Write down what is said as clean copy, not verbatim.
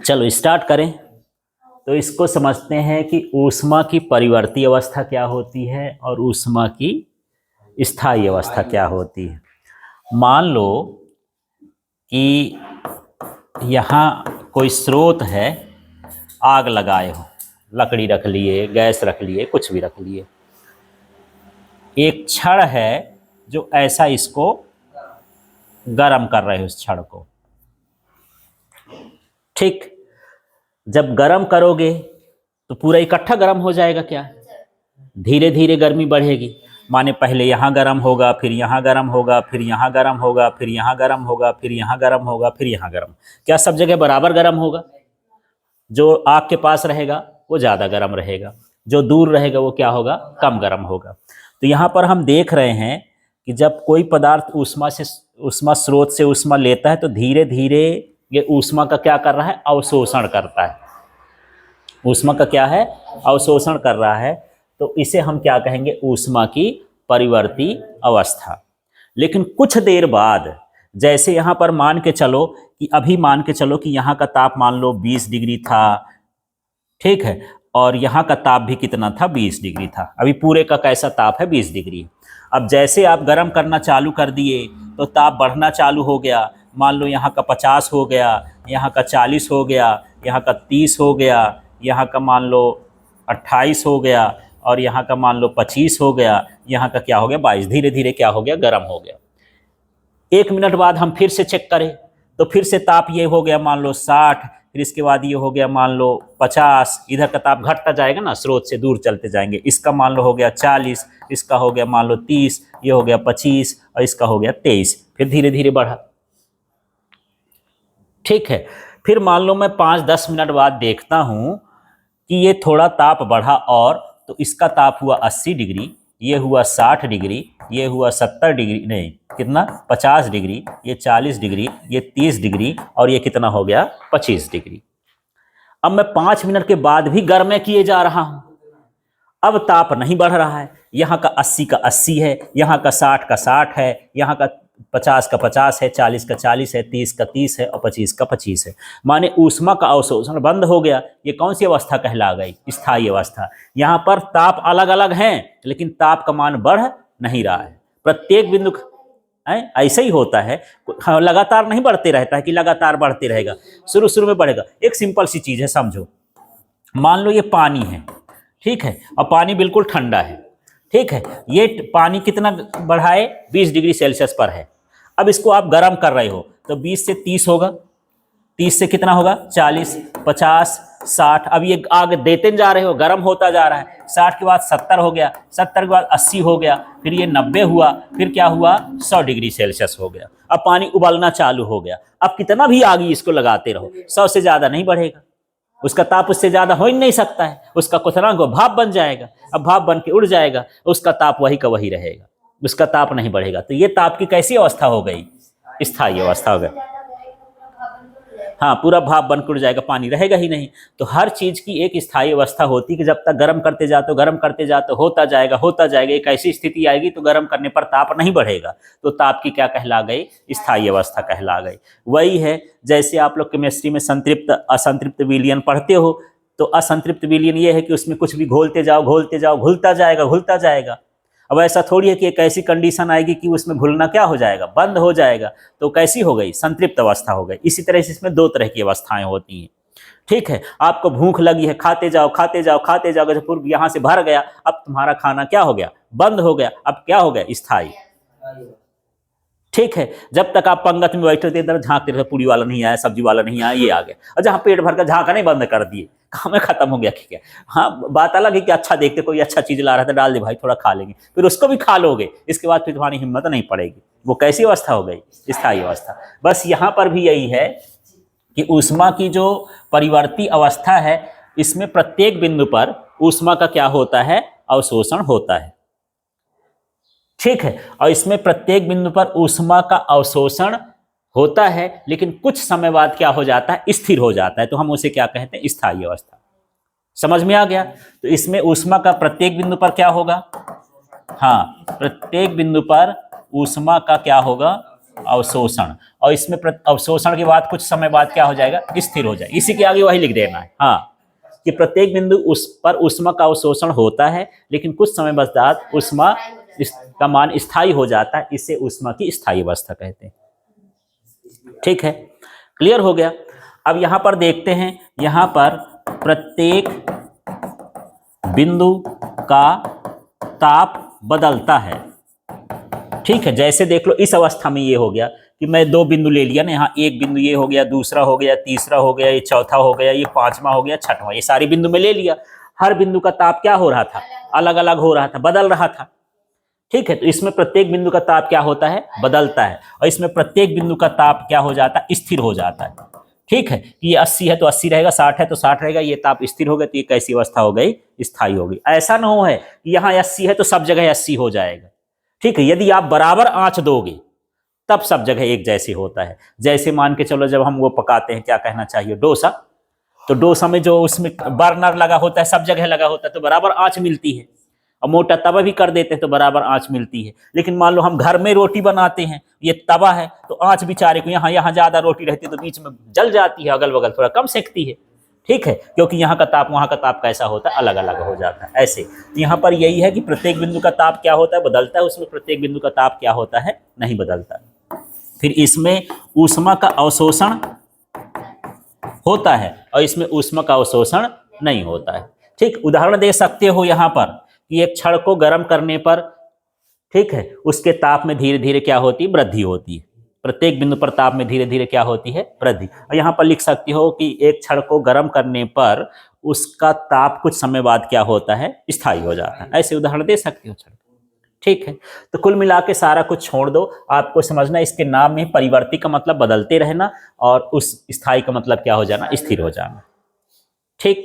चलो स्टार्ट करें। तो इसको समझते हैं कि ऊष्मा की परिवर्ती अवस्था क्या होती है और ऊष्मा की स्थायी अवस्था क्या होती है। मान लो कि यहाँ कोई स्रोत है, आग लगाए हो, लकड़ी रख लिए, गैस रख लिए, कुछ भी रख लिए। एक छड़ है जो ऐसा इसको गर्म कर रहे हो, उस छड़ को। ठीक, जब गर्म करोगे तो पूरा इकट्ठा गर्म हो जाएगा क्या? धीरे धीरे गर्मी बढ़ेगी। माने पहले यहाँ गर्म होगा, फिर यहाँ गर्म होगा, फिर यहाँ गर्म होगा, फिर यहाँ गर्म होगा, फिर यहाँ गर्म होगा, फिर यहाँ गर्म। क्या सब जगह बराबर गर्म होगा? जो आग के पास रहेगा वो ज़्यादा गर्म रहेगा, जो दूर रहेगा वो क्या होगा? कम गर्म होगा। तो यहाँ पर हम देख रहे हैं कि जब कोई पदार्थ ऊष्मा स्रोत से ऊष्मा लेता है तो धीरे धीरे ये ऊष्मा का क्या कर रहा है? अवशोषण करता है। ऊष्मा का क्या है? अवशोषण कर रहा है। तो इसे हम क्या कहेंगे? ऊष्मा की परिवर्ती अवस्था। लेकिन कुछ देर बाद, जैसे यहाँ पर मान के चलो कि अभी मान के चलो कि यहाँ का ताप मान लो 20 डिग्री था, ठीक है, और यहाँ का ताप भी कितना था? 20 डिग्री था। अभी पूरे का कैसा ताप है? 20 डिग्री। अब जैसे आप गर्म करना चालू कर दिए तो ताप बढ़ना चालू हो गया। मान लो यहाँ का 50 हो गया, यहाँ का 40 हो गया, यहाँ का 30 हो गया, यहाँ का मान लो 28 हो गया, और यहाँ का मान लो 25 हो गया, यहाँ का क्या हो गया? 22। धीरे धीरे क्या हो गया? गर्म हो गया। 1 मिनट बाद हम फिर से चेक करें तो फिर से ताप ये हो गया मान लो 60, फिर इसके बाद ये हो गया मान लो 50। इधर का ताप घटता जाएगा ना, स्रोत से दूर चलते जाएंगे। इसका मान लो हो गया 40, इसका हो गया मान लो 30, ये हो गया 25, और इसका हो गया 23। फिर धीरे धीरे बढ़ा। ठीक है, फिर मान लो मैं 5-10 मिनट बाद देखता हूं कि ये थोड़ा ताप बढ़ा, और तो इसका ताप हुआ 80 डिग्री, ये हुआ 60 डिग्री, ये हुआ 70 डिग्री, नहीं कितना, 50 डिग्री, ये 40 डिग्री, ये 30 डिग्री, और ये कितना हो गया? 25 डिग्री। अब मैं 5 मिनट के बाद भी गर्म किए जा रहा हूं। अब ताप नहीं बढ़ रहा है। यहाँ का 80 का 80 है, यहाँ का 60 का 60 है, यहाँ का 50 का 50 है, 40 का 40 है, 30 का 30 है, और 25 का 25 है। माने ऊष्मा का अवशोषण बंद हो गया। ये कौन सी अवस्था कहला गई? स्थायी अवस्था। यहाँ पर ताप अलग अलग हैं, लेकिन ताप का मान बढ़ नहीं रहा है। प्रत्येक बिंदु ऐसे ही होता है, लगातार नहीं बढ़ते रहता है कि लगातार बढ़ते रहेगा। शुरू शुरू में बढ़ेगा। एक सिंपल सी चीज है, समझो। मान लो ये पानी है, ठीक है, और पानी बिल्कुल ठंडा है, ठीक है। ये पानी कितना बढ़ाए? 20 डिग्री सेल्सियस पर है। अब इसको आप गर्म कर रहे हो तो 20 से 30 होगा, 30 से कितना होगा? 40, 50, 60। अब ये आग देते जा रहे हो, गर्म होता जा रहा है। 60 के बाद 70 हो गया, 70 के बाद 80 हो गया, फिर ये 90 हुआ, फिर क्या हुआ? 100 डिग्री सेल्सियस हो गया। अब पानी उबलना चालू हो गया। अब कितना भी आग इसको लगाते रहो, 100 से ज्यादा नहीं बढ़ेगा। उसका ताप उससे ज्यादा हो ही नहीं सकता है। उसका क्वथनांक भाप बन जाएगा। अब भाप बन के उड़ जाएगा, उसका ताप वही का वही रहेगा, उसका ताप नहीं बढ़ेगा। तो ये ताप की कैसी अवस्था हो गई? स्थायी अवस्था हो गई। हाँ, पूरा भाप बन के उड़ जाएगा, पानी रहेगा ही नहीं। तो हर चीज की एक स्थायी अवस्था होती है कि जब तक गर्म करते जाते हो, गर्म करते जाते होता जाएगा, होता जाएगा। एक ऐसी स्थिति आएगी तो गर्म करने पर ताप नहीं बढ़ेगा, तो ताप की क्या कहला गई? स्थायी अवस्था कहला गई। वही है जैसे आप लोग केमिस्ट्री में संतृप्त असंतृप्त विलयन पढ़ते हो, तो असंतृप्त विलयन ये है कि उसमें कुछ भी घोलते जाओ घोलते जाओ, घुलता जाएगा घुलता जाएगा। अब ऐसा थोड़ी है कि एक ऐसी कंडीशन आएगी कि उसमें घुलना क्या हो जाएगा? बंद हो जाएगा। तो कैसी हो गई? संतृप्त अवस्था हो गई। इसी तरह से इसमें 2 तरह की अवस्थाएं होती हैं, ठीक है। आपको भूख लगी है, खाते जाओ खाते जाओ खाते जाओ, जब पूर्व यहाँ से भर गया, अब तुम्हारा खाना क्या हो गया? बंद हो गया। अब क्या हो गया? स्थायी, ठीक है। जब तक आप पंगत में बैठे थे, इधर झांकते रहे, पूरी वाला नहीं आया, सब्जी वाला नहीं आया, ये आ गया। और जहाँ पेट भर कर झांका नहीं बंद कर दिए, काम खत्म हो गया। ठीक है, हाँ, बात अलग है कि अच्छा देखते कोई अच्छा चीज ला रहा था, डाल दे भाई, थोड़ा खा लेंगे, फिर उसको भी खा लोगे, इसके बाद फिर तुम्हारी हिम्मत नहीं पड़ेगी। वो कैसी अवस्था हो गई? स्थायी अवस्था। बस यहाँ पर भी यही है कि ऊष्मा की जो परिवर्ती अवस्था है, इसमें प्रत्येक बिंदु पर ऊष्मा का क्या होता है? अवशोषण होता है, ठीक है। और इसमें प्रत्येक बिंदु पर ऊष्मा का अवशोषण होता है, लेकिन कुछ समय बाद क्या हो जाता है? स्थिर हो जाता है। तो हम उसे क्या कहते हैं? स्थायी अवस्था। समझ में आ गया? तो इसमें ऊष्मा का प्रत्येक बिंदु पर क्या होगा? हाँ, प्रत्येक बिंदु पर क्या होगा? ऊष्मा का क्या होगा? अवशोषण, और इसमें अवशोषण के बाद कुछ समय बाद क्या हो जाएगा, स्थिर हो जाएगा। इसी के आगे वही लिख देना है, हाँ, कि प्रत्येक बिंदु उस पर ऊष्मा का अवशोषण होता है, लेकिन कुछ समय बाद ऊष्मा का मान स्थायी हो जाता है, इसे ऊष्मा की स्थायी अवस्था कहते हैं। ठीक है, क्लियर हो गया। अब यहां पर देखते हैं, यहां पर प्रत्येक बिंदु का ताप बदलता है। ठीक है, जैसे देख लो इस अवस्था में ये हो गया कि मैं दो बिंदु ले लिया ना, यहाँ एक बिंदु ये हो गया, दूसरा हो गया, तीसरा हो गया, ये चौथा हो गया, ये पांचवा हो गया, छठवां, ये सारी बिंदु में ले लिया। हर बिंदु का ताप क्या हो रहा था, अलग अलग हो रहा था, बदल रहा था। ठीक है, तो इसमें प्रत्येक बिंदु का ताप क्या होता है, बदलता है, और इसमें प्रत्येक बिंदु का ताप क्या हो जाता है, स्थिर हो जाता है। ठीक है, ये 80 है तो 80 रहेगा, 60 है तो 60 रहेगा, ये ताप स्थिर हो गया, तो ये कैसी अवस्था हो गई, स्थायी हो गई। ऐसा ना हो है कि यहाँ 80 है तो सब जगह 80 हो जाएगा। ठीक है, यदि आप बराबर आंच दोगे तब सब जगह एक जैसे होता है। जैसे मान के चलो, जब हम वो पकाते हैं, क्या कहना चाहिए, डोसा, तो डोसा में जो उसमें बर्नर लगा होता है, सब जगह लगा होता है, तो बराबर आंच मिलती है। और मोटा तवा भी कर देते हैं तो बराबर आंच मिलती है। लेकिन मान लो हम घर में रोटी बनाते हैं, ये तवा है, तो आंच बेचारे को यहाँ ज्यादा रोटी रहती है तो बीच में जल जाती है, अगल बगल थोड़ा कम सेकती है। ठीक है, क्योंकि यहाँ का ताप वहाँ का ताप कैसा होता है, अलग अलग हो जाता है। ऐसे यहाँ पर यही है कि प्रत्येक बिंदु का ताप क्या होता है, बदलता है, उसमें प्रत्येक बिंदु का ताप क्या होता है, नहीं बदलता। फिर इसमें ऊष्मा का अवशोषण होता है और इसमें ऊष्मा का अवशोषण नहीं होता है। ठीक, उदाहरण दे सकते हो यहाँ पर कि एक छड़ को गर्म करने पर, ठीक है, उसके ताप में धीरे धीरे क्या होती है, वृद्धि होती है। प्रत्येक बिंदु पर ताप में धीरे धीरे क्या होती है, वृद्धि। और यहाँ पर लिख सकती हो कि एक छड़ को गर्म करने पर उसका ताप कुछ समय बाद क्या होता है, स्थायी हो जाता है। ऐसे उदाहरण दे सकती हो छड़। ठीक है, तो कुल मिला के सारा कुछ छोड़ दो, आपको समझना इसके नाम में परिवर्ती का मतलब बदलते रहना, और उस स्थायी का मतलब क्या हो जाना, स्थिर हो जाना। ठीक।